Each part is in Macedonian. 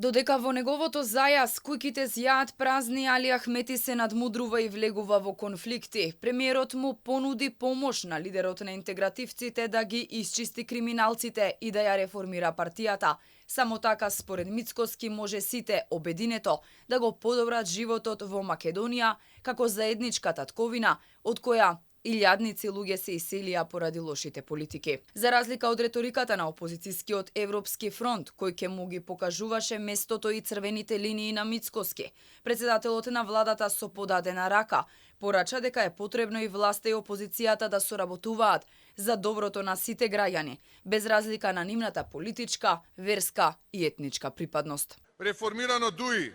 Додека во неговото зајас куќите зјаат празни, Али Ахмети се надмудрува и влегува во конфликти. Премиерот му понуди помош на лидерот на интегративците да ги исчисти криминалците и да ја реформира партијата. Само така, според Мицкоски, може сите обединето да го подобрат животот во Македонија како заедничка татковина, од која илјадници луѓе се иселија поради лошите политики. За разлика од реториката на опозицијскиот Европски фронт, кој ќе му ги покажуваше местото и црвените линии на Мицкоски, председателот на владата со подадена рака порача дека е потребно и власта и опозицијата да соработуваат за доброто на сите граѓани, без разлика на нивната политичка, верска и етничка припадност. Реформирано ДУИ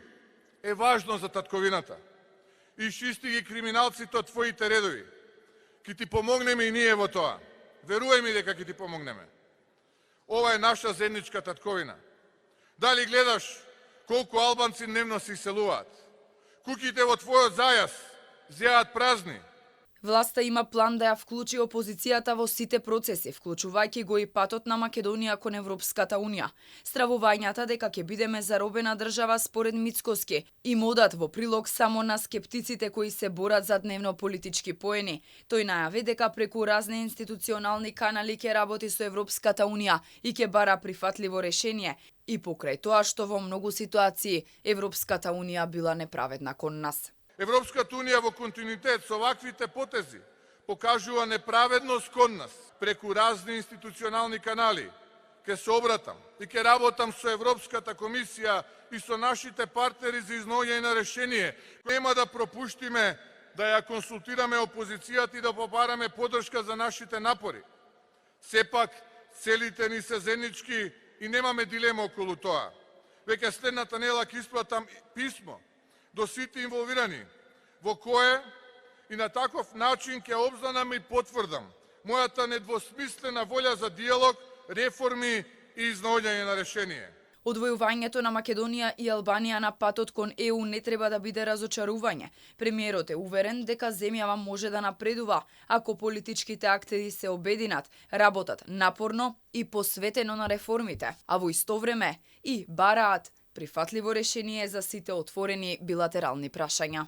е важно за татковината. Исчисти ги криминалците од твоите редови. Ки ти помогнеме и ние во тоа. Верувај ми дека ќе ти помогнеме. Ова е наша заедничка татковина. Дали гледаш колку албанци дневно се иселуваат? Куќите во твојот зајас зјаат празни. Власта има план да ја вклучи опозицијата во сите процеси, вклучувајќи го и патот на Македонија кон Европската унија. Стравувањата дека ќе бидеме заробена држава според Мицкоски им одат во прилог само на скептиците кои се борат за дневно политички поени. Тој најави дека преку разни институционални канали ќе работи со Европската унија и ќе бара прифатливо решение, и покрај тоа што во многу ситуации Европската унија била неправедна кон нас. Европската унија во континуитет со ваквите потези покажува неправедност кон нас. Преку разни институционални канали ќе се обратам и ќе работам со Европската комисија и со нашите партнери за изнаоѓање на решение. Нема да пропуштиме да ја консултираме опозицијата и да побараме поддршка за нашите напори. Сепак, целите ни се заеднички и немаме дилема околу тоа. Веќе следната недела ќе испратам писмо до сите инволвирани, во кое и на таков начин ќе обзнанам и потврдам мојата недвосмислена волја за диалог, реформи и изнаоѓање на решение. Одвојувањето на Македонија и Албанија на патот кон ЕУ не треба да биде разочарување. Премиерот е уверен дека земјава може да напредува ако политичките актери се обединат, работат напорно и посветено на реформите, а во исто време и бараат прифатливо решение за сите отворени билатерални прашања.